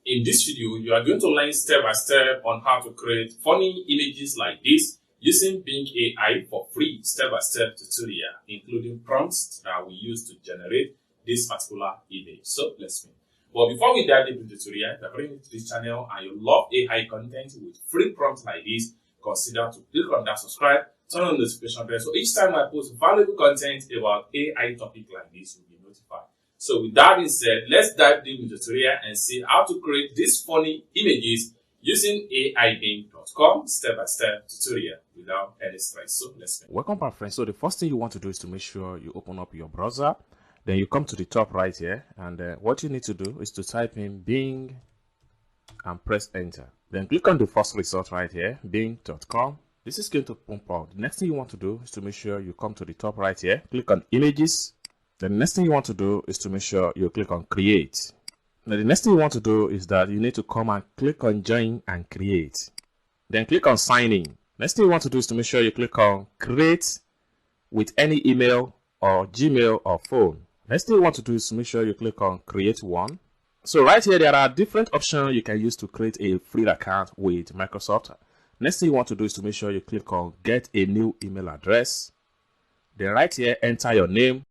In this video, you are going to learn step by step on how to create funny images like this using Bing AI for free step-by-step tutorial, including prompts that we use to generate this particular image. So let's begin. But before we dive into the tutorial, if you're brand new to this channel and you love AI content with free prompts like this, consider to click on that subscribe, turn on the notification bell, so each time I post valuable content about AI topic like this, you'll be notified. So with that being said, let's dive deep into the tutorial and see how to create these funny images using AIBing.com step-by-step tutorial without any stress. So let's begin. Welcome back, friends. So the first thing you want to do is to make sure you open up your browser. Then you come to the top right here, and what you need to do is to type in Bing and press enter. Then click on the first result right here, Bing.com. This is going to pump out. The next thing you want to do is to make sure you come to the top right here, click on images. Then the next thing you want to do is to make sure you click on create. Now the next thing you want to do is that you need to come and click on join and create. Then click on sign in. Next thing you want to do is to make sure you click on create with any email or Gmail or phone. Next thing you want to do is to make sure you click on create one. So right here, there are different options you can use to create a free account with Microsoft. Next thing you want to do is to make sure you click on get a new email address. Then right here, enter your name.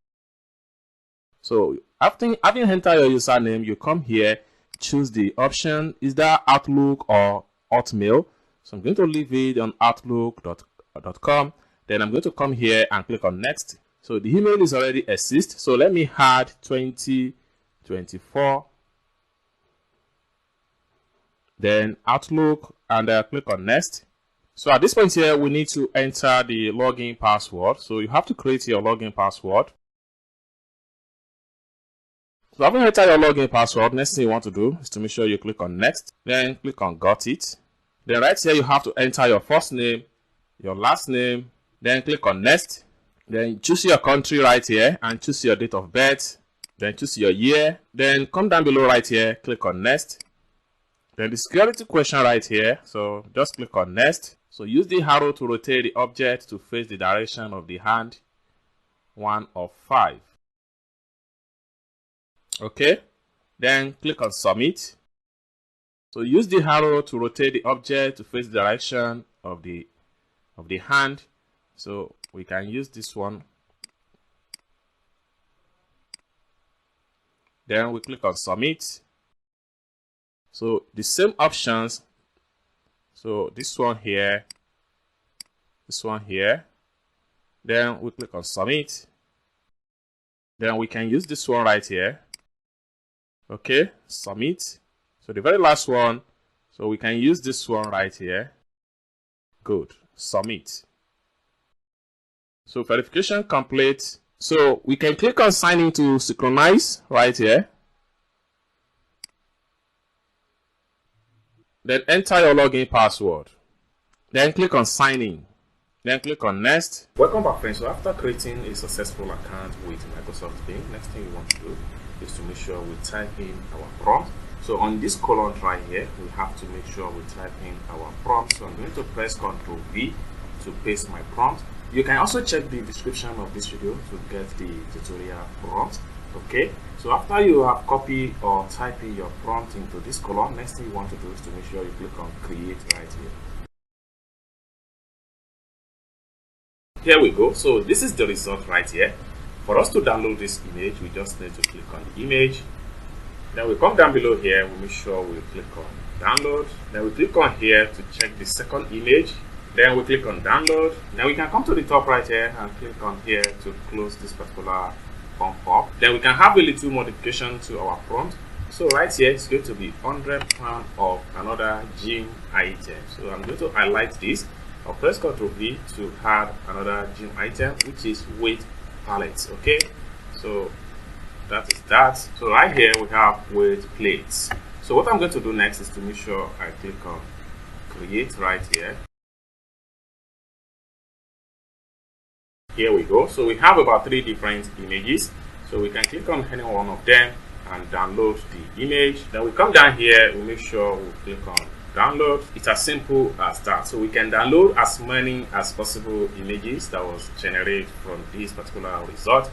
So after having entered your username, you come here, choose the option, is that Outlook or Hotmail? So I'm going to leave it on outlook.com. Then I'm going to come here and click on next. So the email is already exist. So let me add 2024. Then Outlook, and click on next. So at this point here, we need to enter the login password. So you have to create your login password. So having entered your login password, next thing you want to do is to make sure you click on next. Then click on got it. Then right here, you have to enter your first name, your last name. Then click on next. Then choose your country right here and choose your date of birth. Then choose your year. Then come down below right here, click on next. Then the security question right here. So just click on next. So use the arrow to rotate the object to face the direction of the hand 1 of 5. Okay. Then click on submit. So use the arrow to rotate the object to face the direction of the hand. So we can use this one. Then we click on submit. So the same options. So this one here, this one here. Then we click on submit. Then we can use this one right here. Okay, submit. So the very last one. So we can use this one right here. Good, submit. So verification complete. So we can click on sign in to synchronize right here. Then enter your login password. Then click on sign in. Then click on next. Welcome back, friends. So after creating a successful account with Microsoft Bing, next thing you want to do is to make sure we type in our prompt. So on this column right here, we have to make sure we type in our prompt. So I'm going to press Ctrl V to paste my prompt. You can also check the description of this video to get the tutorial prompt. Okay, so after you have copied or typed in your prompt into this column, next thing you want to do is to make sure you click on create right here. Here we go. So this is the result right here. For us to download this image, we just need to click on the image. Then we come down below here, we make sure we click on download. Then we click on here to check the second image. Then we click on download. Then we can come to the top right here and click on here to close this particular pump up. Then we can have a little modification to our prompt. So right here, it's going to be 100 pounds of another gym item. So I'm going to highlight this. I'll press Ctrl V to add another gym item, which is weight pallets. Okay, so that is that. So right here we have weight plates. So what I'm going to do next is to make sure I click on create right here. Here we go. So we have about 3 different images. So we can click on any one of them and download the image. Then we come down here, we make sure we click on download. It's as simple as that. So we can download as many as possible images that was generated from this particular result.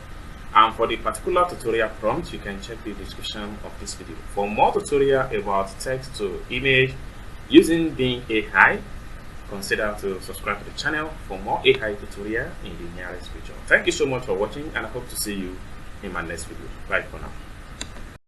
And for the particular tutorial prompt, you can check the description of this video. For more tutorial about text to image using Bing AI, consider to subscribe to the channel for more AI tutorial in the nearest future. Thank you so much for watching, and I hope to see you in my next video. Bye for now.